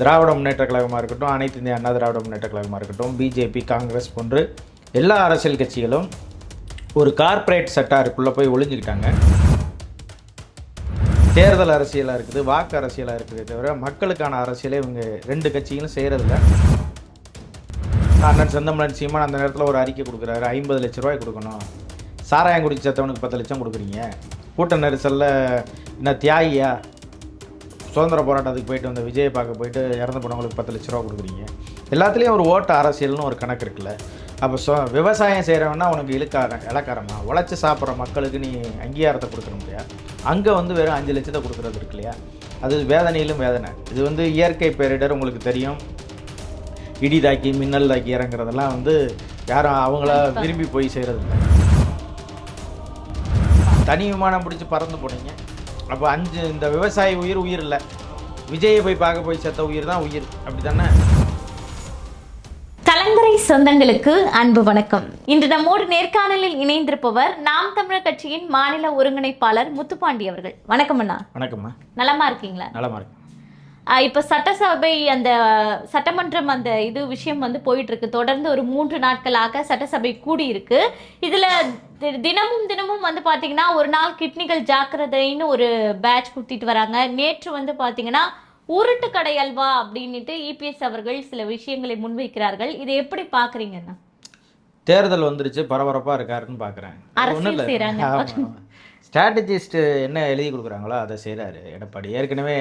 திராவிட முன்னேற்ற கழகமாக இருக்கட்டும், அனைத்து இந்திய அண்ணா திராவிட முன்னேற்ற கழகமாக இருக்கட்டும், பிஜேபி, காங்கிரஸ் போன்று எல்லா அரசியல் கட்சிகளும் ஒரு கார்ப்பரேட் செக்டாருக்குள்ளே போய் ஒளிஞ்சுக்கிட்டாங்க. தேர்தல் அரசியலாக இருக்குது, வாக்கு அரசியலாக இருக்குதே தவிர மக்களுக்கான அரசியலை இவங்க ரெண்டு கட்சிகளும் செய்கிறதில்ல. அண்ணன் செந்தமிழன் சீமான் அந்த நேரத்தில் ஒரு அறிக்கை கொடுக்குறாரு, 50 லட்ச ரூபாய் கொடுக்கணும், சாராயம் குடிச்சு செத்தவனுக்கு 10 லட்சம் கொடுக்குறீங்க, கூட்ட நெரிசலில் என்ன தியாகியா, சுதந்திர போராட்டத்துக்கு போயிட்டு வந்த விஜயை பார்க்க போயிட்டு இறந்து போனவங்களுக்கு 10 லட்ச ரூபா கொடுக்குறீங்க. எல்லாத்துலேயும் ஒரு ஓட்டு அரசியல்னு ஒரு கணக்கு இருக்குல்ல. அப்போ விவசாயம் செய்கிறவன்னா உனக்கு இலக்காரமா, உழைச்சி சாப்பிட்ற மக்களுக்கு நீ அங்கீகாரத்தை கொடுக்கணும் இல்லையா? அங்கே வெறும் 5 லட்சத்தை கொடுக்குறது இருக்கு இல்லையா? அது வேதனையிலும் வேதனை. இது இயற்கை பேரிடர், உங்களுக்கு தெரியும். இடி தாக்கி மின்னல் தாக்கி இறங்குறதெல்லாம் யாரும் அவங்கள விரும்பி போய் செய்கிறது இல்லை. தனி விமானம் பிடிச்சி பறந்து போனீங்க. அப்போ இந்த விவசாயி உயிர் இல்லை, விஜயை போய் பார்க்க போய் செத்த உயிர் தான் உயிர், அப்படி தானே? கலங்கரை சொந்தங்களுக்கு அன்பு வணக்கம். இன்று நம்மோடு நேர்காணலில் இணைந்திருப்பவர் நாம் தமிழர் கட்சியின் மாநில ஒருங்கிணைப்பாளர் முத்துப்பாண்டி அவர்கள். வணக்கம் அண்ணா. வணக்கம்மா. நலமா இருக்கீங்களா? நலமா இருக்கு. இப்போ சட்டசபை அந்த சட்டமன்றம் அந்த விஷயம் போயிட்டு இருக்கு. தொடர்ந்து ஒரு 3 நாட்களாக சட்டசபை கூடி இருக்கு. இதுல தினமும் பாத்தீங்கன்னா ஒரு நாள் கிட்னிகள் ஜாக்கிரதைன்னு ஒரு பேட்ச் குத்திட்டு வராங்க. நேற்று பாத்தீங்கன்னா உருட்டு கடை அல்வா அப்படின்ட்டு இபிஎஸ் அவர்கள் சில விஷயங்களை முன்வைக்கிறார்கள். இதை எப்படி பாக்குறீங்கன்னா? தேர்தல் வந்துருச்சு, பரபரப்பா இருக்காருன்னு பாக்குறேன். அரசியல் செய்யறாங்க. ஸ்ட்ராட்டஜிஸ்ட் என்ன எழுதி கொடுக்குறாங்களோ அதை செய்கிறாரு எடப்பாடி. ஏற்கனவே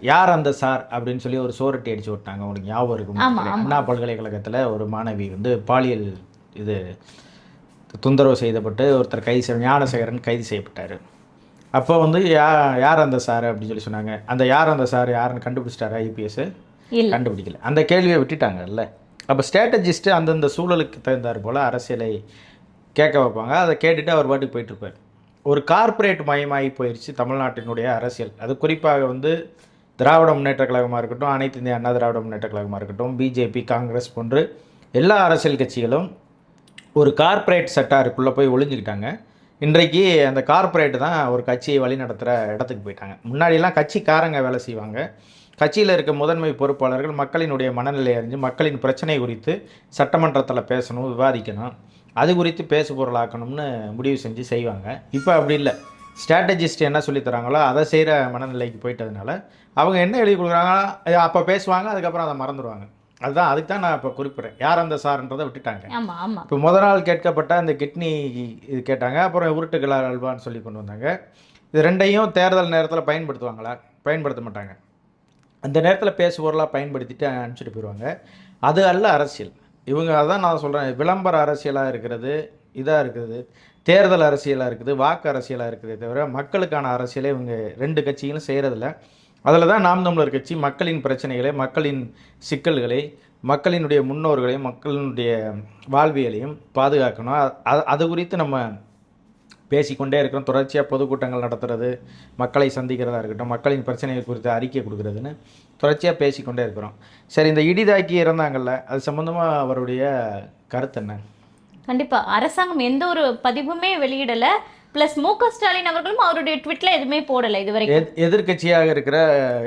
யார் அந்த சார் அப்படின்னு சொல்லி ஒரு சோரட்டி அடிச்சு விட்டாங்க, உங்களுக்கு ஞாபகம் இருக்கும். அண்ணா பல்கலைக்கழகத்தில் ஒரு மாணவி பாலியல் துந்தரவு செய்யப்பட்டு ஒருத்தர் ஞானசேகரன் கைது செய்யப்பட்டார். அப்போ யார் அந்த சார் அப்படின்னு சொல்லி சொன்னாங்க. அந்த யார் அந்த சார் யாருன்னு கண்டுபிடிச்சிட்டாரா ஐபிஎஸ்? கண்டுபிடிக்கல. அந்த கேள்வியை விட்டுட்டாங்கல்ல. அப்போ ஸ்ட்ராட்டஜிஸ்ட்டு அந்தந்த சூழலுக்கு தகுந்தார் போல் அரசியலை கேட்க வைப்பாங்க. அதை கேட்டுட்டு அவர் பாட்டுக்கு போயிட்டுருப்பார். ஒரு கார்ப்பரேட் மயமாகி போயிடுச்சு தமிழ்நாட்டினுடைய அரசியல். அது குறிப்பாக திராவிட முன்னேற்ற கழகமாக இருக்கட்டும், அனைத்து இந்திய அண்ணா திராவிட முன்னேற்ற கழகமாக இருக்கட்டும், பிஜேபி, காங்கிரஸ் போன்று எல்லா அரசியல் கட்சிகளும் ஒரு கார்ப்பரேட் செக்டாருக்குள்ளே போய் ஒளிஞ்சுக்கிட்டாங்க. இன்றைக்கு அந்த கார்ப்பரேட் தான் ஒரு கட்சியை வழி நடத்துகிற இடத்துக்கு போயிட்டாங்க. முன்னாடியெல்லாம் கட்சிக்காரங்க வேலை செய்வாங்க. கட்சியில் இருக்க முதன்மை பொறுப்பாளர்கள் மக்களினுடைய மனநிலை அறிஞ்சு மக்களின் பிரச்சனை குறித்து சட்டமன்றத்தில் பேசணும், விவாதிக்கணும், அது குறித்து பேசு பொருளாக்கணும்னு முடிவு செஞ்சு செய்வாங்க. இப்போ அப்படி இல்லை. ஸ்ட்ராட்டஜிஸ்ட் என்ன சொல்லித்தராங்களோ அதை செய்கிற மனநிலைக்கு போயிட்டதுனால அவங்க என்ன எழுதி கொடுக்குறாங்களோ அப்போ பேசுவாங்க, அதுக்கப்புறம் அதை மறந்துடுவாங்க. அதுக்கு தான் நான் இப்போ குறிப்பிட்றேன். யார் அந்த சார்ன்றதை விட்டுட்டாங்க. இப்போ முதல் நாள் கேட்கப்பட்ட அந்த கிட்னி இது கேட்டாங்க, அப்புறம் உருட்டுகளா அல்வான்னு சொல்லி கொண்டு வந்தாங்க. இது ரெண்டையும் தேர்தல் நேரத்தில் பயன்படுத்துவாங்களா? பயன்படுத்த மாட்டாங்க. அந்த நேரத்தில் பேசு பொருளாக பயன்படுத்திட்டு அனுப்பிச்சிட்டு போயிடுவாங்க. அது அல்ல அரசியல். இவங்க அதான் நான் சொல்கிறேன், விளம்பர அரசியலாக இருக்கிறது, இதாக இருக்குது, தேர்தல் அரசியலாக இருக்குது, வாக்கு அரசியலாக இருக்குதே தவிர மக்களுக்கான அரசியலை இவங்க ரெண்டு கட்சிகளும் செய்கிறதில்ல. அதில் தான் நாம் தமிழர் கட்சி மக்களின் பிரச்சனைகளை, மக்களின் சிக்கல்களை, மக்களினுடைய முன்னோர்களையும் மக்களினுடைய வாழ்வியலையும் பாதுகாக்கணும். அது குறித்து நம்ம பேசிக்கொண்டே இருக்கிறோம். தொடர்ச்சியாக பொதுக்கூட்டங்கள் நடத்துறது, மக்களை சந்திக்கிறதா இருக்கட்டும், மக்களின் பிரச்சனைகள் குறித்து அறிக்கை கொடுக்குறதுன்னு தொடர்ச்சியாக பேசிக்கொண்டே இருக்கிறோம். சரி, இந்த இடிதாக்கி இறந்தாங்கல்ல, அது சம்மந்தமாக அவருடைய கருத்து என்ன? கண்டிப்பாக அரசாங்கம் எந்த ஒரு பதிவுமே வெளியிடலை. ப்ளஸ் மு.க. ஸ்டாலின் அவர்களும் அவருடைய ட்விட்டில் எதுவுமே போடலை இதுவரைக்கும். எதிர்கட்சியாக இருக்கிற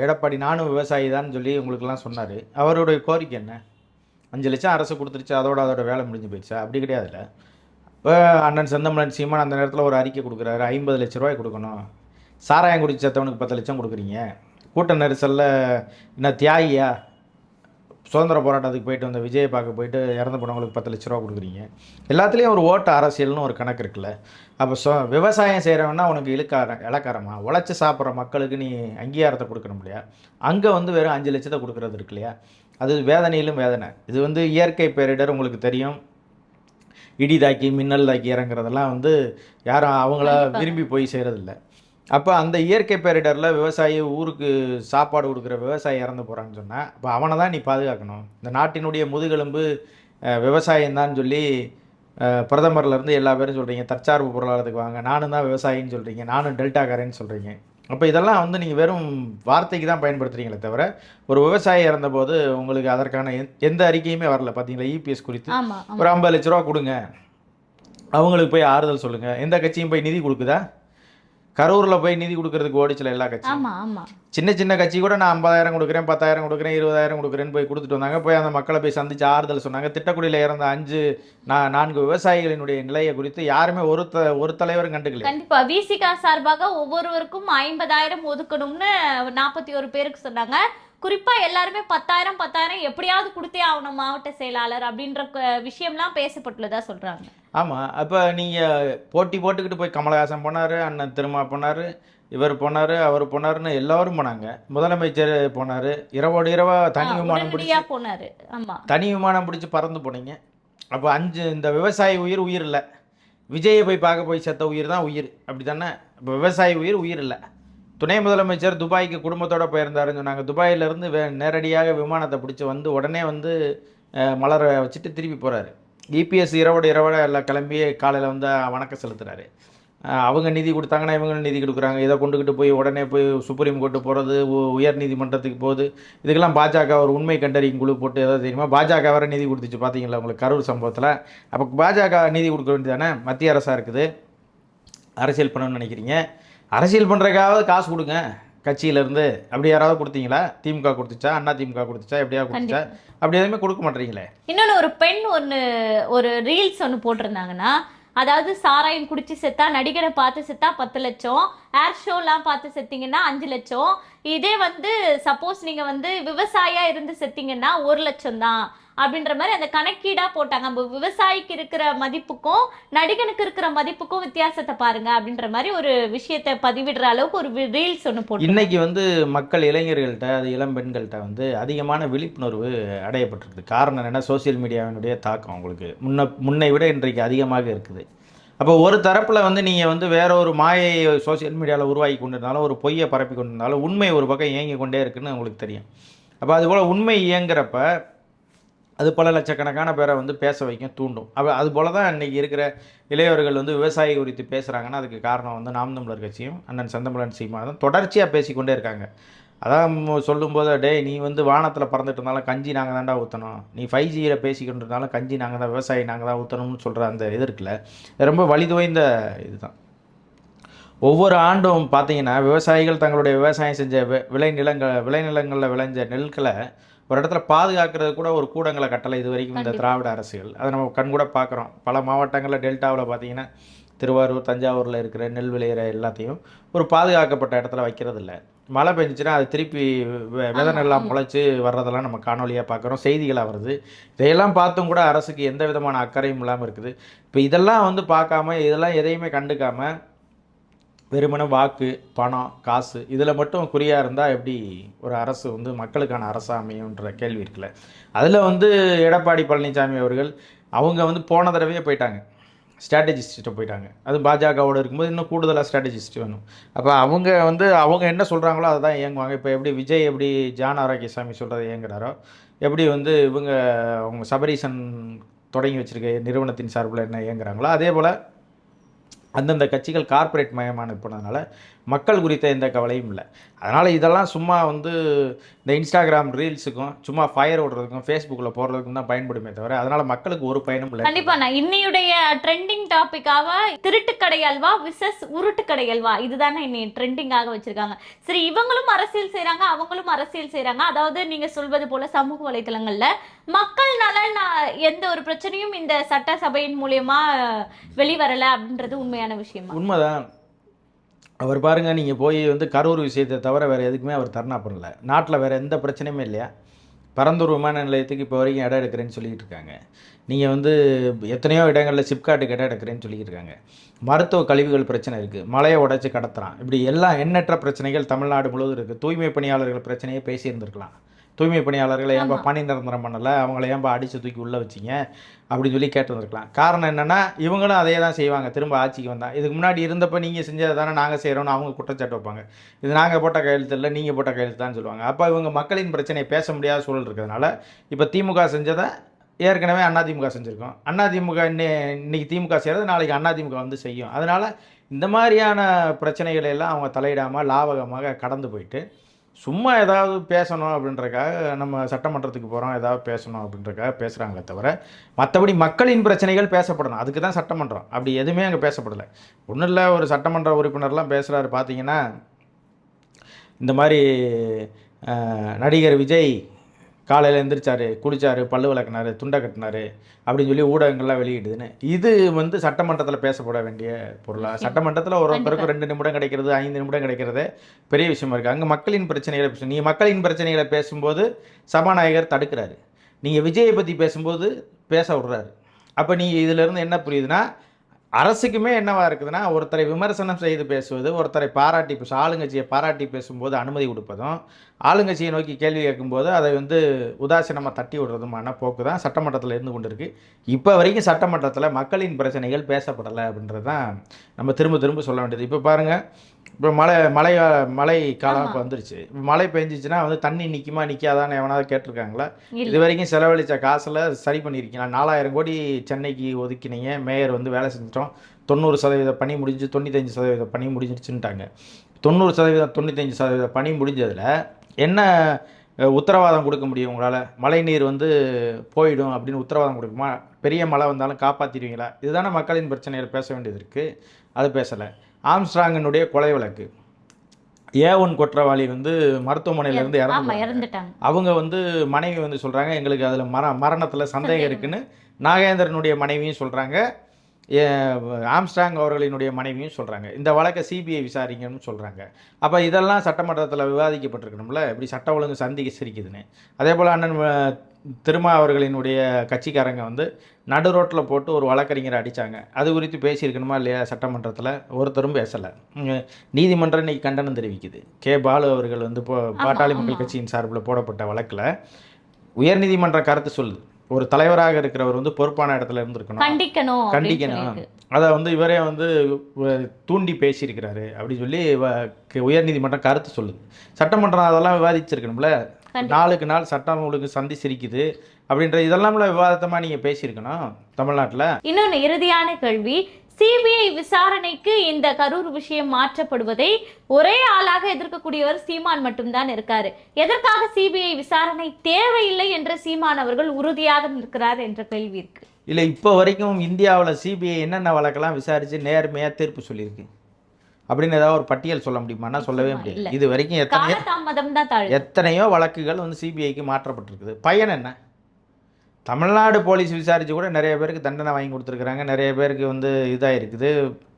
எடப்பாடி நானும் விவசாயி தான் சொல்லி உங்களுக்கெல்லாம் சொன்னார். அவருடைய கோரிக்கை என்ன? 5 லட்சம் அரசு கொடுத்துருச்சு, அதோட வேலை முடிஞ்சு போயிடுச்சா? அப்படி கிடையாதுல்ல. இப்போ அண்ணன் செந்தமிழன் சீமான் அந்த நேரத்தில் ஒரு அறிக்கை கொடுக்குறாரு, 50 லட்ச ரூபாய் கொடுக்கணும், சாராயம் குடிச்சு செத்தவனுக்கு 10 லட்சம் கொடுக்குறீங்க, கூட்ட நெரிசலில் என்ன தியாகியா, சுதந்திர போராட்டத்துக்கு போயிட்டு வந்த விஜயை பார்க்க போயிட்டு இறந்து போனவங்களுக்கு 10 லட்ச ரூபா கொடுக்குறீங்க. எல்லாத்துலேயும் ஒரு ஓட்டு அரசியல்னு ஒரு கணக்கு இருக்குல்ல. அப்போ விவசாயம் செய்கிறவன்னா உனக்கு இலக்காரமா, உழைச்சி சாப்பிட்ற மக்களுக்கு நீ அங்கீகாரத்தை கொடுக்கணும் இல்லையா? அங்கே வெறும் 5 லட்சத்தை கொடுக்குறது இருக்கு இல்லையா? அது வேதனையிலும் வேதனை. இது இயற்கை பேரிடர், உங்களுக்கு தெரியும். இடி தாக்கி மின்னல் தாக்கி இறங்குறதெல்லாம் யாரும் அவங்கள விரும்பி போய் செய்கிறதில்ல. அப்போ அந்த இயற்கை பேரிடரில் விவசாயி ஊருக்கு சாப்பாடு கொடுக்குற விவசாயி இறந்து போகிறான்னு சொன்னால் அப்போ அவனை தான் நீ பாதுகாக்கணும். இந்த நாட்டினுடைய முதுகெலும்பு விவசாயம்தான் சொல்லி பிரதமர்லேருந்து எல்லா பேரும் சொல்கிறீங்க. தற்சார்பு பொருளாதாரத்துக்கு வாங்க, நானும் தான் விவசாயின்னு சொல்கிறீங்க, நானும் டெல்டாக்காரன்னு சொல்கிறீங்க. அப்போ இதெல்லாம் நீங்கள் வெறும் வார்த்தைக்கு தான் பயன்படுத்துகிறீங்களே தவிர ஒரு விவசாயி இறந்தபோது உங்களுக்கு அதற்கான எந்த அறிக்கையுமே வரல. பார்த்தீங்களா? இபிஎஸ் குறித்து ஒரு 50 லட்ச ரூபா கொடுங்க, அவங்களுக்கு போய் ஆறுதல் சொல்லுங்கள். எந்த கட்சியும் போய் நிதி கொடுக்குதா? கரூரில் போய் நிதி கொடுக்கறதுக்கு ஓடிச்சல எல்லா கட்சியும். ஆமா ஆமா. சின்ன சின்ன கட்சி கூட நான் 50,000 கொடுக்குறேன், 10,000 கொடுக்குறேன், 20,000 கொடுக்குறேன்னு போய் கொடுத்துட்டு வந்தாங்க. போய் அந்த மக்களை போய் சந்திச்சு ஆறுதல் சொன்னாங்க. திட்டக்குடியில் இறந்த 4 விவசாயிகளினுடைய நிலையை குறித்து யாருமே ஒரு தலைவரும் கண்டுக்கல. கண்டிப்பா விசிகா சார்பாக ஒவ்வொருவருக்கும் 50,000 ஒதுக்கணும்னு 41 பேருக்கு சொன்னாங்க. குறிப்பா எல்லாருமே 10,000 எப்படியாவது கொடுத்தே ஆகணும் மாவட்ட செயலாளர் அப்படின்ற விஷயம்லாம் பேசப்பட்டுள்ளதா சொல்றாங்க. ஆமா, அப்ப நீங்க போட்டி போட்டுக்கிட்டு போய் கமலஹாசன் போனாரு, அண்ணன் திருமா போனாரு, இவர் போனாரு, அவர் போனாருன்னு எல்லாரும் போனாங்க. முதலமைச்சர் போனாரு, இரவோடு இரவா தனி விமானம் பிடிச்சி போனாரு. ஆமா, தனி விமானம் பிடிச்சி பறந்து போனீங்க. அப்போ இந்த விவசாயி உயிர் இல்லை. விஜயை போய் பார்க்க போய் செத்த உயிர் தான் உயிர், அப்படி தானே? இப்போ விவசாயி உயிர் இல்லை. துணை முதலமைச்சர் துபாய்க்கு குடும்பத்தோடு போயிருந்தாருன்னு சொன்னாங்க. துபாயிலேருந்து நேரடியாக விமானத்தை பிடிச்சி வந்து உடனே வந்து மலரை வச்சுட்டு திருப்பி போகிறாரு. இபிஎஸ் இரவோட எல்லாம் கிளம்பி காலையில் வந்து வணக்கம் செலுத்துகிறாரு. அவங்க நிதி கொடுத்தாங்கன்னா இவங்களும் நிதி கொடுக்குறாங்க. இதை கொண்டுக்கிட்டு போய் உடனே போய் சுப்ரீம் கோர்ட்டு போகிறது, உயர் நீதிமன்றத்துக்கு போகுது. இதுக்கெல்லாம் பாஜக ஒரு உண்மை கண்டறியும் குழு போட்டு ஏதாவது தெரியுமா? பாஜக வேறு நிதி கொடுத்துச்சு பார்த்தீங்களா உங்களுக்கு கரூர் சம்பவத்தில். அப்போ பாஜக நிதி கொடுக்க வேண்டியதானே? மத்திய அரசாக இருக்குது, அரசியல் பண்ணணும்னு நினைக்கிறீங்க. அரசியல் பண்ணுறதுக்காவது காசு கொடுங்க கட்சியிலேருந்து. அப்படி யாராவது கொடுத்தீங்களா? திமுக கொடுத்துச்சா, அண்ணா திமுக கொடுத்துச்சா, எப்படியாவது கொடுத்துச்சா? அப்படி எதுவுமே கொடுக்க மாட்டேறீங்களே. இன்னொன்று ஒரு பெண் ஒரு ரீல்ஸ் ஒன்று போட்டிருந்தாங்கன்னா, அதாவது சாராயம் குடிச்சு செத்தா, நடிகரை பார்த்து செத்தா 10 லட்சம், ஏர் ஷோலாம் பார்த்து செத்தீங்கன்னா 5 லட்சம். இதே வந்து சப்போஸ் நீங்க வந்து விவசாயியா இருந்து செத்தீங்கன்னா 1 லட்சம் தான் அப்படின்ற மாதிரி அந்த கணக்கீடா போட்டாங்க. நம்ம விவசாயிக்கு இருக்கிற மதிப்புக்கும் நடிகனுக்கு இருக்கிற மதிப்புக்கும் வித்தியாசத்தை பாருங்க அப்படின்ற மாதிரி ஒரு விஷயத்தை பதிவிடுற அளவுக்கு ஒரு ரீல்ஸ் ஒன்று போட்டு. இன்னைக்கு வந்து மக்கள் இளைஞர்கள்ட்ட, அது இளம் பெண்கள்கிட்ட வந்து அதிகமான விழிப்புணர்வு அடையப்பட்டிருக்குது. காரணம் என்னென்னா, சோசியல் மீடியாவினுடைய தாக்கம் அவங்களுக்கு முன்னை விட இன்றைக்கு அதிகமாக இருக்குது. அப்போ ஒரு தரப்பில் வந்து நீங்கள் வந்து வேற ஒரு மாயை சோசியல் மீடியாவில் உருவாக்கி கொண்டிருந்தாலும், ஒரு பொய்யை பரப்பி கொண்டிருந்தாலும், உண்மை ஒரு பக்கம் இயங்கி கொண்டே இருக்குன்னு உங்களுக்கு தெரியும். அப்போ அதுபோல் உண்மை இயங்குறப்ப அது பல லட்சக்கணக்கான பேரை வந்து பேச வைக்கும், தூண்டும். அப்போ அதுபோல் தான் இன்றைக்கி இருக்கிற இளையவர்கள் வந்து விவசாயி குறித்து பேசுகிறாங்கன்னா அதுக்கு காரணம் வந்து நாம் தமிழர் கட்சியும் அண்ணன் செந்தமிழன் சீமானும் தொடர்ச்சியாக பேசிக்கொண்டே இருக்காங்க. அதான் சொல்லும்போது, டேய் நீ வந்து வானத்தில் பறந்துட்டு இருந்தாலும் கஞ்சி நாங்கள் தான்டா ஊற்றணும், நீ 5Gயில் பேசிக்கிட்டு இருந்தாலும் கஞ்சி நாங்கள் தான், விவசாயி நாங்கள் தான் ஊற்றணும்னு சொல்கிற அந்த இது இருக்குல்ல, ரொம்ப வலிதுவைந்த இதுதான். ஒவ்வொரு ஆண்டும் பார்த்தீங்கன்னா விவசாயிகள் தங்களுடைய விவசாயம் செஞ்ச விளைநிலங்களில் விளைஞ்ச நெல்களை ஒரு இடத்துல பாதுகாக்கிறது கூட ஒரு கூடங்களை கட்டலை இது வரைக்கும் இந்த திராவிட அரசுகள். அதை நம்ம கண்கூட பார்க்குறோம். பல மாவட்டங்களில் டெல்டாவில் பார்த்தீங்கன்னா திருவாரூர், தஞ்சாவூரில் இருக்கிற நெல் விளையிற எல்லாத்தையும் ஒரு பாதுகாக்கப்பட்ட இடத்துல வைக்கிறது இல்லை. மழை பெஞ்சிச்சுன்னா அது திருப்பி விதை நெல்லாம் முளைச்சி வர்றதெல்லாம் நம்ம காணொலியாக பார்க்குறோம், செய்திகளாக வருது. இதையெல்லாம் பார்த்தும் கூட அரசுக்கு எந்த விதமான அக்கறையும் இல்லாமல் இருக்குது. இப்போ இதெல்லாம் வந்து பார்க்காம, இதெல்லாம் எதையுமே கண்டுக்காமல் வெறுமனே வாக்கு, பணம், காசு இதில் மட்டும் குறியாக இருந்தால் எப்படி ஒரு அரசு வந்து மக்களுக்கான அரசாக அமையுன்ற கேள்வி இருக்குல்ல. அதில் வந்து எடப்பாடி பழனிசாமி அவர்கள் அவங்க வந்து போன தடவையே போயிட்டாங்க, ஸ்ட்ராட்டஜிஸ்ட்டை போயிட்டாங்க. அது பாஜகவோடு இருக்கும்போது இன்னும் கூடுதலாக ஸ்ட்ராட்டஜிஸ்ட் வேணும். அப்போ அவங்க என்ன சொல்கிறாங்களோ அதை தான் இயங்குவாங்க. இப்போ எப்படி விஜய் எப்படி ஜான் ஆரோக்கியசாமி சொல்கிறத இயங்குறாரோ, எப்படி வந்து அவங்க சபரீசன் தொடங்கி வச்சுருக்க நிறுவனத்தின் சார்பில் என்ன இயங்குறாங்களோ, அதே போல் அந்தந்த கட்சிகள் கார்ப்பரேட் மயமான போனதுனால மக்கள் குறித்த எந்த கவலையும் இல்லை. அதனால் இதெல்லாம் சும்மா வந்து இந்த இன்ஸ்டாகிராம் ரீல்ஸுக்கும் சும்மா ஃபயர் ஓடுறதுக்கும் ஃபேஸ்புக்கில் போடுறதுக்கும் தான் பயன்படுமே தவிர அதனால் மக்களுக்கு ஒரு பயனும் இல்லை. கண்டிப்பாக நான் இன்னையுடைய ட்ரெண்டிங் டாப்பிக்காக திருட்டுக்கடை அல்வா விசஸ் உருட்டுக்கடை அல்வா இதுதானே இன்னை ட்ரெண்டிங்காக வச்சுருக்காங்க. சரி, இவங்களும் அரசியல் செய்கிறாங்க, அவங்களும் அரசியல் செய்கிறாங்க. அதாவது நீங்கள் சொல்வது போல் சமூக வலைத்தளங்களில் மக்கள் நலன் எந்த ஒரு பிரச்சனையும் இந்த சட்டசபையின் மூலயமா வெளிவரலை அப்படின்றது உண்மையான விஷயமா? உண்மைதான். அவர் பாருங்கள், நீங்கள் போய் வந்து கரூர் விஷயத்தை தவிர வேறு எதுக்குமே அவர் தர்ணா பண்ணல. நாட்டில் வேறு எந்த பிரச்சனையுமே இல்லையா? பரந்தூர் விமான நிலையத்துக்கு இப்போ வரைக்கும் இடம் எடுக்கிறேன்னு சொல்லிக்கிட்டு இருக்காங்க. நீங்கள் வந்து எத்தனையோ இடங்களில் சிப்காட்டுக்கு இடம் எடுக்கிறேன்னு சொல்லிக்கிட்டு இருக்காங்க. மருத்துவ கழிவுகள் பிரச்சனை இருக்குது, மலையை உடைச்சி கடத்துறான். இப்படி எல்லாம் எண்ணற்ற பிரச்சனைகள் தமிழ்நாடு முழுவதும் இருக்குது. தூய்மை பணியாளர்கள் பிரச்சனையை பேசியிருந்துருக்கலாம். தூய்மை பணியாளர்களை ஏன்பா பணி நிரந்தரம் பண்ணலை, அவங்கள ஏன்பா அடித்து தூக்கி உள்ளே வச்சிங்க அப்படின்னு சொல்லி கேட்டுருந்துருக்கலாம். காரணம் என்னென்னா, இவங்களும் அதே தான் செய்வாங்க திரும்ப ஆட்சிக்கு வந்தால். இதுக்கு முன்னாடி இருந்தப்போ நீங்கள் செஞ்சதை தானே நாங்கள் செய்கிறோன்னு அவங்க குற்றச்சாட்டு வைப்பாங்க. இது நாங்கள் போட்ட கையெழுத்து இல்லை, நீங்கள் போட்ட கையெழுத்து தான் சொல்லுவாங்க. அப்போ இவங்க மக்களின் பிரச்சனையை பேச முடியாத சூழல் இருக்கிறதுனால இப்போ திமுக செஞ்சதை ஏற்கனவே அதிமுக செஞ்சுருக்கோம். அதிமுக இன்னைக்கு திமுக செய்கிறது நாளைக்கு அதிமுக வந்து செய்யும். அதனால் இந்த மாதிரியான பிரச்சனைகளை எல்லாம் அவங்க தலையிடாமல் லாபகமாக கடந்து போயிட்டு சும்மா ஏதாவது பேசணும் அப்படின்றக்காக நம்ம சட்டமன்றத்துக்கு போகிறோம், ஏதாவது பேசணும் அப்படின்றக்காக பேசுகிறாங்களே தவிர, மற்றபடி மக்களின் பிரச்சனைகள் பேசப்படணும். அதுக்கு தான் சட்டமன்றம். அப்படி எதுவுமே அங்கே பேசப்படலை. ஒன்றும் இல்லை, ஒரு சட்டமன்ற உறுப்பினர்லாம் பேசுகிறாரு பார்த்தீங்கன்னா, இந்த மாதிரி நடிகர் விஜய் காலையில் எந்திரிச்சாரு, குளிச்சாரு, பல்லு விளக்குனாரு, துண்டை கட்டினாரு அப்படின்னு சொல்லி ஊடகங்கள்லாம் வெளியிடுதுன்னு. இது வந்து சட்டமன்றத்தில் பேசப்பட வேண்டிய பொருளாக? சட்டமன்றத்தில் ஒருத்தருக்கு 2 நிமிடம் கிடைக்கிறது, 5 நிமிடம் கிடைக்கிறதே பெரிய விஷயமா இருக்குது. அங்கே மக்களின் பிரச்சனைகளை பேசணும். நீங்கள் மக்களின் பிரச்சனைகளை பேசும்போது சபாநாயகர் தடுக்கிறாரு. நீங்கள் விஜயை பற்றி பேசும்போது பேச விடுறாரு. அப்போ நீங்கள் இதிலேருந்து என்ன புரியுதுன்னா, அரசுக்குமே என்னவா இருக்குதுன்னா, ஒருத்தரை விமர்சனம் செய்து பேசுவது, ஒருத்தரை பாராட்டி ஆளுங்கட்சியை பாராட்டி பேசும்போது அனுமதி கொடுப்பதும், ஆளுங்கட்சியை நோக்கி கேள்வி கேட்கும்போது அதை வந்து உதாசீனமாக தட்டி விடுறதுமான போக்கு தான் சட்டமன்றத்தில் இருந்து கொண்டு இருக்குது. இப்போ வரைக்கும் சட்டமன்றத்தில் மக்களின் பிரச்சனைகள் பேசப்படலை அப்படின்றது தான் நம்ம திரும்ப திரும்ப சொல்ல வேண்டியது. இப்போ பாருங்கள், இப்போ மழை காலம் இப்போ வந்துருச்சு. மழை பெஞ்சிச்சுன்னா வந்து தண்ணி நிற்குமா நிற்காதான்னு எவனாவது கேட்டிருக்காங்களா? இது வரைக்கும் செலவழித்த காசில் சரி பண்ணியிருக்கீங்களா? 4000 கோடி சென்னைக்கு ஒதுக்கினீங்க, மேயர் வந்து வேலை செஞ்சிட்டோம், 90% பணி முடிஞ்சு 95% பணி முடிஞ்சிருச்சுன்ட்டாங்க. 90% 95% பணி முடிஞ்சதில் என்ன உத்தரவாதம் கொடுக்க முடியும் உங்களால்? மழை நீர் வந்து போயிடும் அப்படின்னு உத்தரவாதம் கொடுக்குமா? பெரிய மழை வந்தாலும் காப்பாற்றிடுவீங்களா? இதுதானே மக்களின் பிரச்சனைகள் பேச வேண்டியது இருக்குது. அது பேசலை. ஆம்ஸ்ட்ராங்கினுடைய கொலை வழக்கு, A1 குற்றவாளி வந்து மருத்துவமனையிலேருந்து இறந்துட்டாங்க. அவங்க வந்து மனைவி வந்து சொல்கிறாங்க, எங்களுக்கு அதில் மரணத்தில் சந்தேகம் இருக்குன்னு நாகேந்திரனுடைய மனைவியும் சொல்கிறாங்க, ஆம்ஸ்ட்ராங் அவர்களினுடைய மனைவியும் சொல்கிறாங்க. இந்த வழக்கை சிபிஐ விசாரிங்கன்னு சொல்கிறாங்க. அப்போ இதெல்லாம் சட்டமன்றத்தில் விவாதிக்கப்பட்டிருக்கணும்ல, இப்படி சட்ட ஒழுங்கு சிரிக்குதுன்னு. அதே போல் அண்ணன் திருமா அவர்களினுடைய கட்சிக்காரங்க வந்து நடு ரோட்டில் போட்டு ஒரு வழக்கறிஞரை அடித்தாங்க. அது குறித்து பேசியிருக்கணுமா இல்லையா? சட்டமன்றத்தில் ஒருத்தரும் பேசலை. நீதிமன்றம் இன்றைக்கி கண்டனம் தெரிவிக்குது. பாலு அவர்கள் வந்து பாட்டாளி மக்கள் கட்சியின் சார்பில் போடப்பட்ட வழக்கில் உயர்நீதிமன்றம் கருத்து சொல்லுது, ஒரு தலைவராக இருக்கிறவர் வந்து பொறுப்பான இடத்துல இருந்திருக்கணும், கண்டிக்கணும். அதை வந்து இவரே வந்து தூண்டி பேசியிருக்கிறாரு அப்படின்னு சொல்லி உயர்நீதிமன்றம் கருத்து சொல்லுது. சட்டமன்றம் அதெல்லாம் விவாதிச்சிருக்கணும்ல. நாளுக்கு நாள் சட்டம் ஒழுங்கு சிரிக்குது அப்படின்ற இதெல்லாம்ல விவாதத்தமாக நீங்கள் பேசியிருக்கணும் தமிழ்நாட்டில். இன்னொன்று இறுதியான கேள்வி, சிபிஐ விசாரணைக்கு இந்த கரூர் விஷயம் மாற்றப்படுவதை ஒரே ஆளாக எதிர்க்கக்கூடியவர் சீமான் மட்டும்தான் இருக்காரு. எதற்காக சிபிஐ விசாரணை தேவையில்லை என்ற சீமான் அவர்கள் உறுதியாக நிற்கிறார் என்ற கேள்வி இருக்கு. இல்லை, இப்போ வரைக்கும் இந்தியாவில் சிபிஐ என்னென்ன வழக்கெல்லாம் விசாரித்து நேர்மையாக தீர்ப்பு சொல்லியிருக்கு அப்படின்னு ஏதாவது ஒரு பட்டியல் சொல்ல முடியுமான்னா சொல்லவே முடியாது. இது வரைக்கும் எத்தனையோ வழக்குகள் வந்து சிபிஐக்கு மாற்றப்பட்டிருக்குது. பயன் என்ன? தமிழ்நாடு போலீஸ் விசாரித்து கூட நிறைய பேருக்கு தண்டனை வாங்கி கொடுத்துருக்குறாங்க, நிறைய பேருக்கு வந்து இதாக இருக்குது,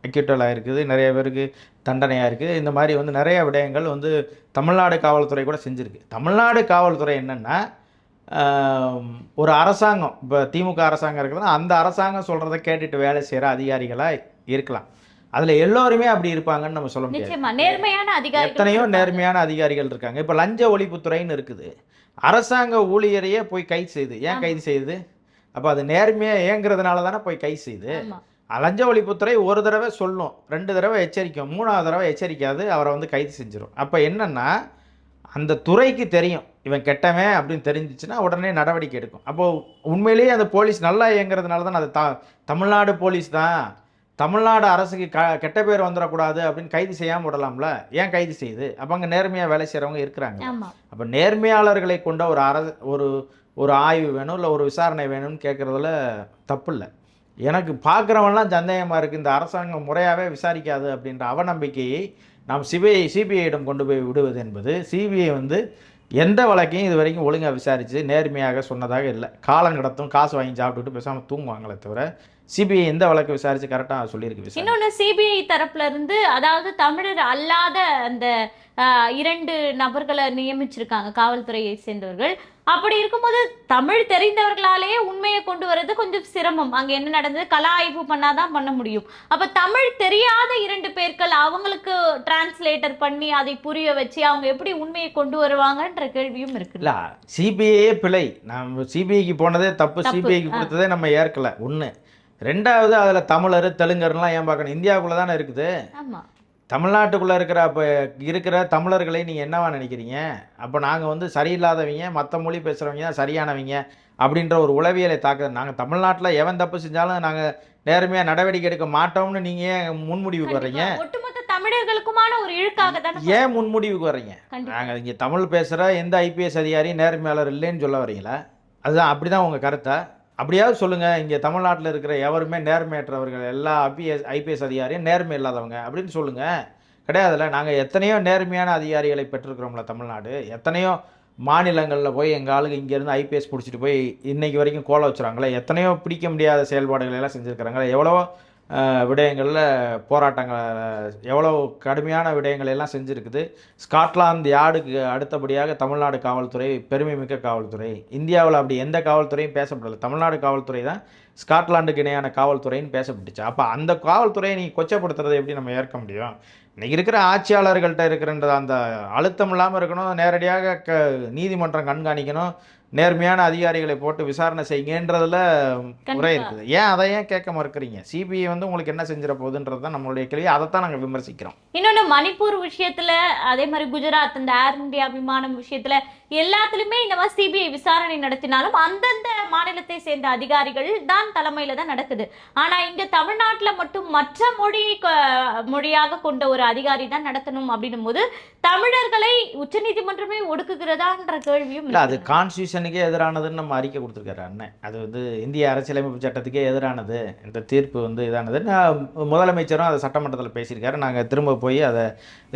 அக்யூட்டலாக இருக்குது, நிறைய பேருக்கு தண்டனையாக இருக்குது. இந்த மாதிரி வந்து நிறைய விடயங்கள் வந்து தமிழ்நாடு காவல்துறை கூட செஞ்சுருக்கு. தமிழ்நாடு காவல்துறை என்னென்னா, ஒரு அரசாங்கம், இப்போ திமுக அரசாங்கம் இருக்குதுன்னா அந்த அரசாங்கம் சொல்கிறத கேட்டுட்டு வேலை செய்கிற அதிகாரிகளாக இருக்கலாம். அதில் எல்லோருமே அப்படி இருப்பாங்கன்னு நம்ம சொல்ல முடியாது. எத்தனையோ நேர்மையான அதிகாரிகள் இருக்காங்க. இப்போ லஞ்ச ஒழிப்புத்துறைன்னு இருக்குது, அரசாங்க ஊழியரையே போய் கைது செய்யுது. ஏன் கைது செய்யுது? அப்போ அது நேர்மையாக இயங்குறதுனால தானே போய் கைது செய்யுது. லஞ்ச ஒழிப்புத்துறை ஒரு தடவை சொல்லும், 2 தடவை எச்சரிக்கும், 3ஆவது தடவை எச்சரிக்காது, அவரை வந்து கைது செஞ்சிடும். அப்போ என்னென்னா, அந்த துறைக்கு தெரியும் இவன் கெட்டவன் அப்படின்னு தெரிஞ்சிச்சுன்னா உடனே நடவடிக்கை எடுக்கும். அப்போது உண்மையிலேயே அந்த போலீஸ் நல்லா இயங்குறதுனால தான் அது தமிழ்நாடு போலீஸ் தான், தமிழ்நாடு அரசுக்கு கெட்ட பேர் வந்துடக்கூடாது அப்படின்னு கைது செய்யாமல் விடலாம்ல. ஏன் கைது செய்யுது? அப்போ அங்கே நேர்மையாக வேலை செய்கிறவங்க இருக்கிறாங்க. அப்போ நேர்மையாளர்களை கொண்ட ஒரு ஆய்வு வேணும், இல்லை ஒரு விசாரணை வேணும்னு கேட்குறதுல தப்பு இல்லை. எனக்கு பார்க்குறவன்லாம் சந்தேகமாக இருக்குது, இந்த அரசாங்கம் முறையாகவே விசாரிக்காது அப்படின்ற அவநம்பிக்கையை நாம் சிபிஐயிடம் கொண்டு போய் விடுவது என்பது, சிபிஐ வந்து எந்த வழக்கையும் இது வரைக்கும் ஒழுங்காக விசாரித்து நேர்மையாக சொன்னதாக இல்லை. காலம் கடத்தும், காசு வாங்கி சாப்பிட்டுட்டு பேசாமல் தூங்குவாங்களே தவிர சிபிஐ எந்த வழக்கு விசாரித்து கரெக்டாக சொல்லியிருக்கு. இன்னொன்று, சிபிஐ தரப்புல இருந்து அதாவது தமிழர் அல்லாத அந்த 2 நபர்களை நியமிச்சிருக்காங்க காவல்துறையை சேர்ந்தவர்கள். அப்படி இருக்கும்போது தமிழ் தெரிந்தவர்களாலேயே உண்மையை கொண்டு வர்றது கொஞ்சம் சிரமம். அங்கே என்ன நடந்தது கள ஆய்வு பண்ணாதான் பண்ண முடியும். அப்போ தமிழ் தெரியாத 2 பேர்கள் அவங்களுக்கு டிரான்ஸ்லேட்டர் பண்ணி அதை புரிய வச்சு அவங்க எப்படி உண்மையை கொண்டு வருவாங்கன்ற கேள்வியும் இருக்குல்ல. சிபிஐயே பிழை. நம்ம சிபிஐக்கு போனதே தப்பு, சிபிஐக்கு கொடுத்ததே நம்ம ஏற்கலை. 1. 2வது, அதில் தமிழர் தெலுங்கர்லாம் ஏன் பார்க்கணும்? இந்தியாவுக்குள்ளே தானே இருக்குது. தமிழ்நாட்டுக்குள்ளே இருக்கிற தமிழர்களை நீங்கள் என்னவா நினைக்கிறீங்க? அப்போ நாங்கள் வந்து சரியில்லாதவங்க, மற்ற மொழி பேசுகிறவங்க தான் சரியானவங்க அப்படின்ற ஒரு உளவியலை தாக்குது. நாங்கள் தமிழ்நாட்டில் எவன் தப்பு செஞ்சாலும் நாங்கள் நேர்மையாக நடவடிக்கை எடுக்க மாட்டோம்னு நீங்கள் ஏன் முன்முடிவு வர்றீங்க? ஒட்டுமொத்த தமிழர்களுக்குமான ஒரு இழுக்காக தானே. ஏன் முன்முடிவுக்கு வர்றீங்க? கண்டிப்பா. நாங்கள் இங்கே தமிழ் பேசுகிற எந்த ஐபிஎஸ் அதிகாரியும் நேர்மையாளர் இல்லைன்னு சொல்ல வரீங்களா? அதுதான் அப்படிதான் உங்கள் கருத்தா? அப்படியாவது சொல்லுங்கள், இங்கே தமிழ்நாட்டில் இருக்கிற எவருமே நேர்மையற்றவர்கள், எல்லா ஐபிஎஸ் அதிகாரியும் நேர்மை இல்லாதவங்க அப்படின்னு சொல்லுங்கள். கிடையாதுல்ல. நாங்கள் எத்தனையோ நேர்மையான அதிகாரிகளை பெற்றிருக்கிறோம்ல தமிழ்நாடு. எத்தனையோ மாநிலங்களில் போய் எங்கள் ஆளுங்க இங்கேருந்து ஐபிஎஸ் பிடிச்சிட்டு போய் இன்னைக்கு வரைக்கும் கோல வச்சுறாங்களே, எத்தனையோ பிடிக்க முடியாத செயல்பாடுகள் எல்லாம் செஞ்சுருக்கிறாங்களே, எவ்வளவோ விடயங்களில் போராட்டங்கள், எவ்வளோ கடுமையான விடயங்கள் எல்லாம் செஞ்சுருக்குது. ஸ்காட்லாந்து யார்டுக்கு அடுத்தபடியாக தமிழ்நாடு காவல்துறை பெருமைமிக்க காவல்துறை. இந்தியாவில் அப்படி எந்த காவல்துறையும் பேசப்படலை. தமிழ்நாடு காவல்துறை தான் ஸ்காட்லாண்டுக்கு இணையான காவல்துறைன்னு பேசப்பட்டுச்சு. அப்போ அந்த காவல்துறையை நீ கொச்சப்படுத்துறதை எப்படி நம்ம ஏற்க முடியும்? இன்றைக்கி இருக்கிற ஆட்சியாளர்கள்ட்ட இருக்கிறன்ற அந்த அழுத்தம் இல்லாமல் இருக்கணும், நேரடியாக நீதிமன்றம் கண்காணிக்கணும், நேர்மையான அதிகாரிகளை போட்டு விசாரணை செய்யுங்கன்றதுல முறை இருக்குது. அதை ஏன் கேட்க மறுக்கிறீங்க? சிபிஐ வந்து உங்களுக்கு என்ன செஞ்சிட போகுதுன்றது தான் நம்மளுடைய கேள்வி. அதைத்தான் நாங்கள் விமர்சிக்கிறோம். இன்னொன்று, மணிப்பூர் விஷயத்துல, அதே மாதிரி குஜராத் அந்த ஏர் இந்தியா விமானம் விஷயத்துல எல்லாத்துலயுமே இந்த மாதிரி சிபிஐ விசாரணை நடத்தினாலும் அந்தந்த மாநிலத்தை சேர்ந்த அதிகாரிகள் தான் தலைமையில தான் நடக்குது. ஆனா இங்க தமிழ்நாட்டுல மட்டும் மற்ற மொழியாக கொண்ட ஒரு அதிகாரி தான் நடத்தணும் அப்படின்னும் போது தமிழர்களை உச்சநீதிமன்றமே ஒடுக்குகிறதான்ற கேள்வியும் இல்லை. அது கான்ஸ்டியூஷனுக்கே எதிரானதுன்னு நம்ம அறிக்கை கொடுத்துருக்காரு அண்ணன். அது வந்து இந்திய அரசியலமைப்பு சட்டத்துக்கே எதிரானது. இந்த தீர்ப்பு வந்து இதானது. முதலமைச்சரும் அதை சட்டமன்றத்தில் பேசியிருக்காரு. நாங்கள் திரும்ப போய் அதை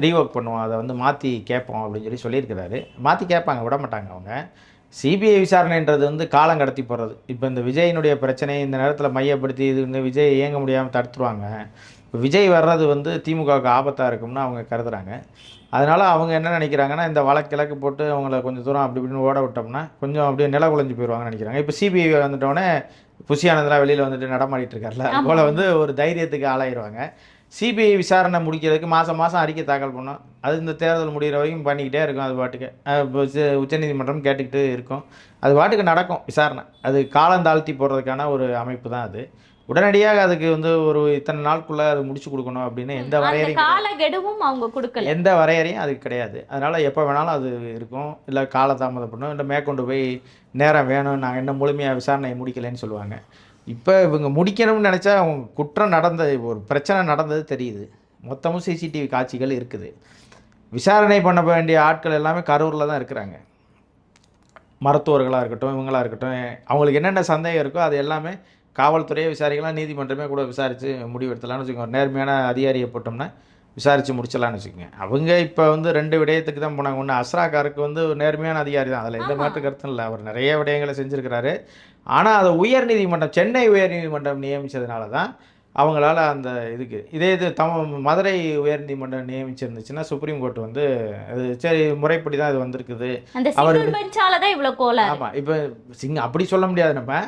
ரீவொர்க் பண்ணுவோம், அதை வந்து மாற்றி கேட்போம் அப்படின்னு சொல்லியிருக்கிறாரு. மாற்றி கேட்பாங்க, விட மாட்டாங்க அவங்க. சிபிஐ விசாரணைன்றது வந்து காலம் கடத்தி போடுறது. இப்போ இந்த விஜயினுடைய பிரச்சனை இந்த நேரத்தில் மையப்படுத்தி இது வந்து விஜய் இயங்க முடியாமல் தடுத்துருவாங்க. இப்போ விஜய் வர்றது வந்து திமுகவுக்கு ஆபத்தாக இருக்கும்னு அவங்க கருதுகிறாங்க. அதனால் அவங்க என்ன நினைக்கிறாங்கன்னா, இந்த வழக்கு போட்டு அவங்கள கொஞ்சம் தூரம் அப்படி இப்படின்னு ஓட விட்டோம்னா கொஞ்சம் அப்படியே நில குலைஞ்சு போயிடுவாங்கன்னு நினைக்கிறாங்க. இப்போ சிபிஐ வந்துட்டோடனே புஷியானந்தெலாம் வெளியில் வந்துட்டு நடமாடிட்டு இருக்கார்ல, அதுபோல் வந்து ஒரு தைரியத்துக்கு ஆளாயிடுவாங்க. சிபிஐ விசாரணை முடிக்கிறதுக்கு மாதம் அறிக்கை தாக்கல் பண்ணோம். அது இந்த தேர்தல் முடிகிற வரைக்கும் பண்ணிக்கிட்டே இருக்கும். அது பாட்டுக்கு உச்சநீதிமன்றம் கேட்டுக்கிட்டு இருக்கும். அது பாட்டுக்கு நடக்கும் விசாரணை. அது காலம் தாழ்த்தி போடுறதுக்கான ஒரு அமைப்பு தான் அது. உடனடியாக அதுக்கு வந்து ஒரு இத்தனை நாளுக்குள்ளே அது முடிச்சு கொடுக்கணும் அப்படின்னு எந்த வரையறையும் எந்த வரையறையும் அதுக்கு கிடையாது. அதனால் எப்போ வேணாலும் அது இருக்கும். இல்லை காலதாமதப்படணும், இல்லை மேற்கொண்டு போய் நேரம் வேணும், நாங்கள் இன்னும் முழுமையாக விசாரணையை முடிக்கலைன்னு சொல்லுவாங்க. இப்போ இவங்க முடிக்கணும்னு நினச்சா அவங்க குற்றம் ஒரு பிரச்சனை நடந்தது தெரியுது. மொத்தமும் சிசிடிவி காட்சிகள் இருக்குது. விசாரணை பண்ண வேண்டிய ஆட்கள் எல்லாமே கரூரில் தான் இருக்கிறாங்க. மருத்துவர்களாக இருக்கட்டும், இவங்களாக இருக்கட்டும், அவங்களுக்கு என்னென்ன சந்தேகம் இருக்கோ அது எல்லாமே காவல்துறையை விசாரிக்கலாம், நீதிமன்றமே கூட விசாரித்து முடிவெடுத்தலாம்னு வச்சுக்கோங்க. நேர்மையான அதிகாரியை போட்டோம்னா விசாரித்து முடிச்சலான்னு வச்சுக்கோங்க. அவங்க இப்போ வந்து 2 விடயத்துக்கு தான் போனாங்க. ஒன்று, அஸ்ராக்காருக்கு வந்து நேர்மையான அதிகாரி தான், அதில் எந்த மாற்று கருத்தும் இல்லை. அவர் நிறைய விடயங்களை செஞ்சுருக்கிறாரு. ஆனால் அதை உயர்நீதிமன்றம், சென்னை உயர்நீதிமன்றம் நியமித்ததுனால தான் அவங்களால அந்த இதுக்கு இதே இது மதுரை உயர்நீதிமன்றம் நியமிச்சிருந்துச்சுன்னா சுப்ரீம் கோர்ட் வந்து அது சரி முறைப்படி தான் இது வந்திருக்குது. ஆமாம். இப்போ அப்படி சொல்ல முடியாது. நம்ம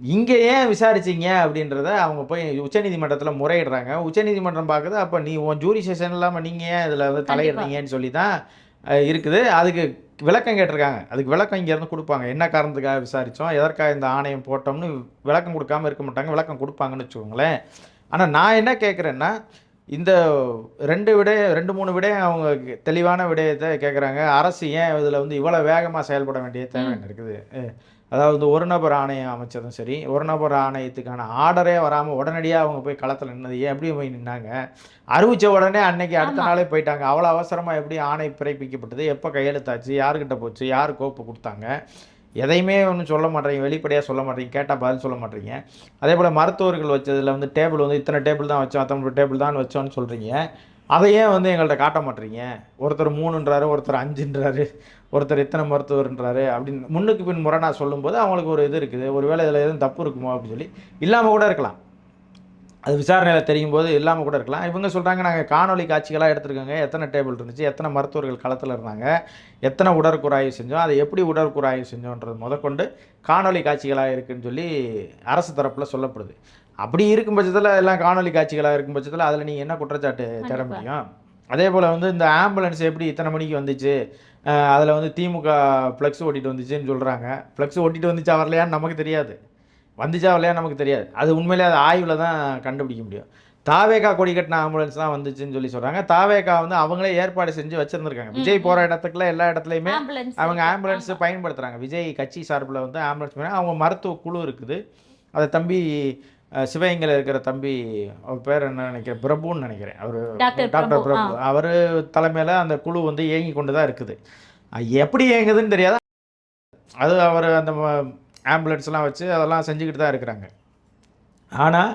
இங்கே ஏன் விசாரிச்சிங்க அப்படின்றத அவங்க போய் உச்சநீதிமன்றத்தில் முறையிடுறாங்க. உச்சநீதிமன்றம் பார்க்குது. அப்போ நீ உன் ஜூரி செஷன் இல்லாமல் நீங்கள் ஏன் இதில் வந்து தலையிடுறீங்கன்னு சொல்லி தான் இருக்குது. அதுக்கு விளக்கம் கேட்டிருக்காங்க. அதுக்கு விளக்கம் இங்கேருந்து கொடுப்பாங்க. என்ன காரணத்துக்காக விசாரித்தோம், எதற்காக இந்த ஆணையம் போட்டோம்னு விளக்கம் கொடுக்காமல் இருக்க மாட்டாங்க. விளக்கம் கொடுப்பாங்கன்னு வச்சுக்கோங்களேன். ஆனால் நான் என்ன கேட்குறேன்னா, இந்த 2-3 விடயம் அவங்க தெளிவான விடயத்தை கேட்குறாங்க. அரசு ஏன் இதில் வந்து இவ்வளோ வேகமாக செயல்பட வேண்டிய தேவை என்ன இருக்குது? அதாவது ஒரு நபர் ஆணையம் அமைச்சதும் சரி, ஒரு நபர் ஆணையத்துக்கான ஆர்டரே வராமல் உடனடியாக அவங்க போய் களத்தில் நின்னது எப்படி போய் நின்னாங்க? அறிவித்த உடனே அன்னைக்கு அடுத்த நாளே போயிட்டாங்க. அவ்வளோ அவசரமாக எப்படி ஆணை பிறப்பிக்கப்பட்டது, எப்போ கையெழுத்தாச்சு, யாருக்கிட்ட போச்சு, யார் கோப்பு கொடுத்தாங்க, எதையுமே ஒன்றும் சொல்ல மாட்டேறீங்க, வெளிப்படையாக சொல்ல மாட்டேறீங்க, கேட்டால் பதில் சொல்ல மாட்டேறீங்க. அதே போல் மருத்துவர்கள் வச்சதில் வந்து டேபிள் வந்து இத்தனை டேபிள் தான் வச்சோம், அத்தனை டேபிள் தான் வச்சோன்னு சொல்கிறீங்க. அதையே வந்து எங்கள்கிட்ட காட்ட மாட்டேறீங்க. ஒருத்தர் 3ன்றாரு, ஒருத்தர் 5ன்றாரு, ஒருத்தர் இத்தனை மருத்துவர்ன்றாரு அப்படின்னு முன்னுக்கு பின் முரணா சொல்லும்போது அவங்களுக்கு ஒரு இது இருக்குது. ஒருவேளை இதில் எதுவும் தப்பு இருக்குமோ அப்படின்னு சொல்லி இல்லாமல் கூட இருக்கலாம். அது விசாரணையில் தெரியும் போது இல்லாமல் கூட இருக்கலாம். இவங்க சொல்கிறாங்க, நாங்கள் காணொலி காட்சிகளாக எடுத்துருக்கோங்க, எத்தனை டேபிள் இருந்துச்சு, எத்தனை மருத்துவர்கள் களத்தில் இருந்தாங்க, எத்தனை உடற்கூறாய்வு செஞ்சோம், அதை எப்படி உடற்கூறாய்வு செஞ்சோன்றது முதற்கொண்டு காணொலி காட்சிகளாக இருக்குதுன்னு சொல்லி அரசு தரப்பில் சொல்லப்படுது. அப்படி இருக்கும் பட்சத்தில், எல்லாம் காணொலி காட்சிகளாக இருக்கும் பட்சத்தில் அதில் நீங்கள் என்ன குற்றச்சாட்டு தேட முடியும்? அதே போல் வந்து இந்த ஆம்புலன்ஸ் எப்படி இத்தனை மணிக்கு வந்துச்சு, அதில் வந்து திமுக ஃப்ளெக்ஸ் ஓட்டிகிட்டு வந்துச்சுன்னு சொல்கிறாங்க. ஃப்ளெக்ஸ் ஓட்டிகிட்டு வந்துச்சா வரலையான்னு நமக்கு தெரியாது, வந்துச்சா வரலையான்னு நமக்கு தெரியாது. அது உண்மையிலே அது ஆய்வில் தான் கண்டுபிடிக்க முடியும். தாவேகா கொடி கட்டின ஆம்புலன்ஸ் தான் வந்துச்சுன்னு சொல்லி சொல்கிறாங்க. தாவேகா வந்து அவங்களே ஏற்பாடு செஞ்சு வச்சுருந்துருக்காங்க. விஜய் போகிற இடத்துக்குள்ள எல்லா இடத்துலையுமே அவங்க ஆம்புலன்ஸ் பயன்படுத்துகிறாங்க. விஜய் கட்சி சார்பில் வந்து ஆம்புலன்ஸ் அவங்க மருத்துவ குழு இருக்குது. அதை தம்பி சிவகங்கையில் இருக்கிற தம்பி, அவர் பேர் என்ன நினைக்கிறேன், பிரபுன்னு நினைக்கிறேன், அவர் டாக்டர் டாக்டர் பிரபு. பிரபு, அவர் தலைமையில் அந்த குழு வந்து இயங்கி கொண்டு தான் இருக்குது. எப்படி இயங்குதுன்னு தெரியாது. அது அவர் அந்த ஆம்புலன்ஸ்லாம் வச்சு அதெல்லாம் செஞ்சுக்கிட்டு தான் இருக்கிறாங்க. ஆனால்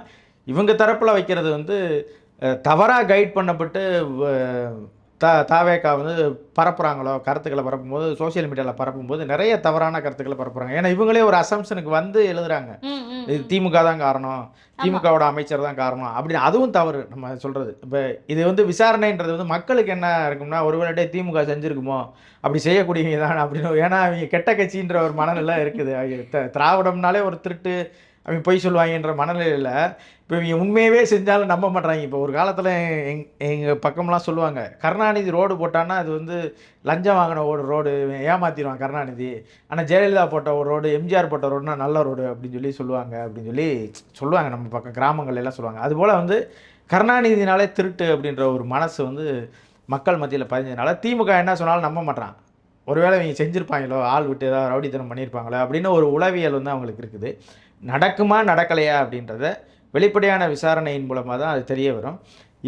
இவங்க தரப்பில் வைக்கிறது வந்து தவறாக கைட் பண்ணப்பட்டு தாவேக்கா வந்து பரப்புகிறாங்களோ, கருத்துக்களை பரப்பும்போது சோசியல் மீடியாவில் பரப்பும்போது நிறைய தவறான கருத்துக்களை பரப்புகிறாங்க. ஏன்னா இவங்களே ஒரு அசம்ஷனுக்கு வந்து எழுதுறாங்க, இது திமுக தான் காரணம், திமுகவோட அமைச்சர் தான் காரணம் அப்படின்னு. அதுவும் தவறு நம்ம சொல்கிறது. இப்போ இது வந்து விசாரணைன்றது வந்து மக்களுக்கு என்ன இருக்கும்னா, ஒருவேளை திமுக செஞ்சுருக்குமோ, அப்படி செய்யக்கூடியவங்க தான் அப்படின்னு. ஏன்னா அவங்க கெட்ட கட்சின்ற ஒரு மனநிலை இருக்குது. திராவிடம்னாலே ஒரு திருட்டு, அவங்க பொய் சொல்லுவாங்கன்ற மனநிலையில் இப்போ இவங்க உண்மையவே செஞ்சாலும் நம்ப மாட்டாங்க. இப்போ ஒரு காலத்தில் எங்கள் பக்கம்லாம் சொல்லுவாங்க, கருணாநிதி ரோடு போட்டான்னா அது வந்து லஞ்சம் வாங்கின ஒரு ரோடு, ஏமாற்றிடுவான் கருணாநிதி. ஆனால் ஜெயலலிதா போட்ட ஒரு ரோடு, எம்ஜிஆர் போட்ட ரோடுனா நல்ல ரோடு அப்படின்னு சொல்லி சொல்லுவாங்க சொல்லுவாங்க நம்ம பக்கம் கிராமங்கள் எல்லாம் சொல்லுவாங்க. அதுபோல் வந்து கருணாநிதினாலே திருட்டு அப்படின்ற ஒரு மனசு வந்து மக்கள் மத்தியில் பதிஞ்சதுனால திமுக என்ன சொன்னாலும் நம்ப மாட்டான். ஒருவேளை இவங்க செஞ்சுருப்பாங்களோ, ஆள் விட்டு ஏதாவது ரவுடித்தனம் பண்ணியிருப்பாங்களோ அப்படின்னு ஒரு உளவியல் வந்து அவங்களுக்கு இருக்குது. நடக்குமா நடக்கலையா அப்படின்றத வெளிப்படையான விசாரணையின் மூலமாக தான் அது தெரிய வரும்.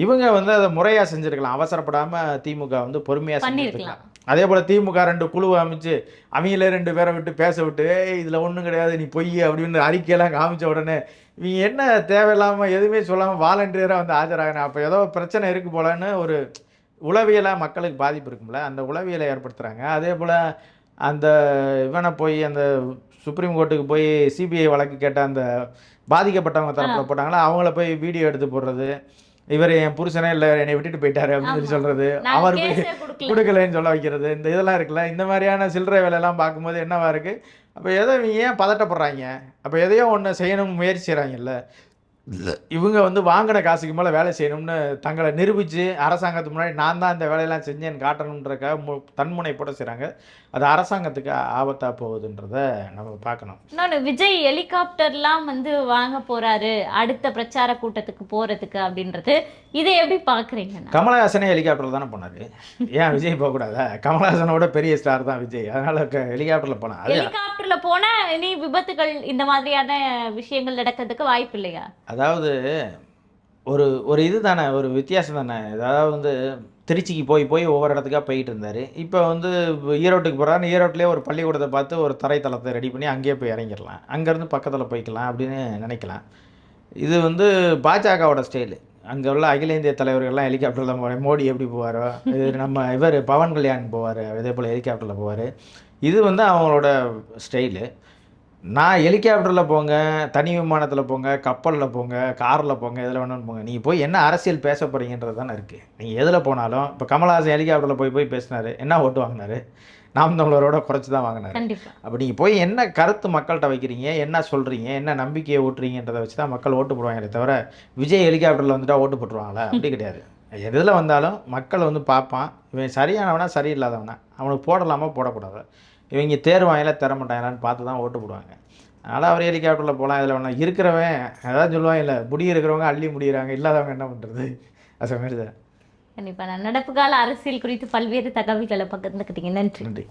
இவங்க வந்து அதை முறையாக செஞ்சுருக்கலாம், அவசரப்படாமல் திமுக வந்து பொறுமையாக செஞ்சுருக்கலாம். அதே போல் திமுக 2 குழுவை அமைச்சு அவங்களே 2 பேரை விட்டு பேச விட்டு, இதில் ஒன்றும் கிடையாது நீ பொய் அப்படின்னு அறிக்கையெல்லாம் காமிச்ச உடனே இவங்க என்ன தேவையில்லாமல் எதுவுமே சொல்லாமல் வாலண்டியராக வந்து ஆஜராகணும். அப்போ ஏதோ பிரச்சனை இருக்குது போலன்னு ஒரு உளவியலாக மக்களுக்கு பாதிப்பு இருக்கும்ல, அந்த உளவியலை ஏற்படுத்துகிறாங்க. அதே போல் அந்த இவனை போய் அந்த சுப்ரீம் கோர்ட்டுக்கு போய் சிபிஐ வழக்கு கேட்ட அந்த பாதிக்கப்பட்டவங்க தரப்பில் போட்டாங்களா, அவங்கள போய் வீடியோ எடுத்து போடுறது, இவர் என் புருஷனே இல்லை என்னை விட்டுட்டு போயிட்டாரு அப்படின்னு சொல்லி சொல்கிறது, அவருக்கு கொடுக்கலன்னு சொல்ல வைக்கிறது, இந்த இதெல்லாம் இருக்குல்ல. இந்த மாதிரியான சில்லறை வேலையெல்லாம் பார்க்கும்போது என்னவா இருக்குது, அப்போ எதோ இவங்க ஏன் பதட்டப்படுறாங்க, அப்போ எதையோ ஒன்று செய்யணும்னு முயற்சி செய்கிறாங்கல்ல. இவங்க வந்து வாங்கின காசுக்கு மேலே வேலை செய்யணும்னு தங்களை நிரூபித்து அரசாங்கத்துக்கு முன்னாடி நான் தான் இந்த வேலையெல்லாம் செஞ்சேன்னு காட்டணுன்றக்காக தன்முனைப்போட செய்கிறாங்க. அது அரசாங்கத்துக்கு ஆபத்தாக போகுதுன்றத நம்ம பார்க்கணும். இன்னொன்று, விஜய் ஹெலிகாப்டர்லாம் வந்து வாங்க போகிறாரு அடுத்த பிரச்சார கூட்டத்துக்கு போகிறதுக்கு அப்படின்றது, இதை எப்படி பார்க்குறீங்க? கமலஹாசனே ஹெலிகாப்டர் தானே போனார், ஏன் விஜய் போகக்கூடாதா? கமலஹாசனோட பெரிய ஸ்டார் தான் விஜய், அதனால் ஹெலிகாப்டரில் போனார். ஹெலிகாப்டரில் போனால் இனி விபத்துகள் இந்த மாதிரியான விஷயங்கள் நடக்கிறதுக்கு வாய்ப்பு இல்லையா? அதாவது ஒரு இது தானே, ஒரு வித்தியாசம் தானே. அதாவது வந்து திருச்சிக்கு போய் ஒவ்வொரு இடத்துக்காக போயிட்டு இருந்தார். இப்போ வந்து ஈரோட்டுக்கு போகிறாரு, ஈரோட்டிலே ஒரு பள்ளிக்கூடத்தை பார்த்து ஒரு தரைத்தளத்தை ரெடி பண்ணி அங்கேயே போய் இறங்கிடலாம், அங்கேருந்து பக்கத்தில் போய்க்கலாம் அப்படின்னு நினைக்கலாம். இது வந்து பாஜகவோட ஸ்டைலு. அங்கே உள்ள அகில இந்திய தலைவர்கள்லாம் ஹெலிகாப்டரில் போவார். மோடி எப்படி போவாரோ, இது நம்ம இவர் பவன் கல்யாண் போவார், இதே போல் ஹெலிகாப்டரில் போவார். இது வந்து அவங்களோட ஸ்டைலு. நான் ஹெலிகாப்டரில் போங்க, தனி விமானத்தில் போங்க, கப்பலில் போங்க, காரில் போங்க, எதில் வேணும்னு போங்க, நீங்கள் போய் என்ன அரசியல் பேச போகிறீங்கன்றது தானே இருக்குது. நீங்கள் எதில் போனாலும் இப்போ கமலஹாசன் ஹெலிகாப்டரில் போய் பேசினார், என்ன ஓட்டு வாங்கினார்? நாம் தமிழரோட குறைச்சி தான் வாங்கினார். அப்போ நீங்கள் போய் என்ன கருத்து மக்கள்கிட்ட வைக்கிறீங்க, என்ன சொல்கிறீங்க, என்ன நம்பிக்கையை ஊட்டுறீங்கன்றதை வச்சு தான் மக்கள் ஓட்டு போடுவாங்களே தவிர விஜய் ஹெலிகாப்டரில் வந்துட்டால் ஓட்டு போட்டுருவாங்களா? அப்படி கிடையாது. எதில் வந்தாலும் மக்கள் வந்து பார்ப்பான், இவன் சரியானவனா சரியில்லாதவனா, அவனுக்கு போடலாமா போடக்கூடாது, இவங்க தேர்வாங்கல தர மாட்டாங்களான்னு பார்த்து தான் ஓட்டு போடுவாங்க. அதனால் அவர் ஹெலிகாப்டரில் போகலாம், இதில் வேணாம். இருக்கிறவன் அதாவது சொல்லுவாங்க இல்லை, முடி இருக்கிறவங்க அள்ளி முடிகிறாங்க, இல்லாதவங்க என்ன பண்ணுறது, அது மாரி தான். கண்டிப்பாக. நடப்பு கால அரசியல் குறித்து பல்வேறு தகவல்களை பகிர்ந்துக்கிட்டீங்க. நன்றி.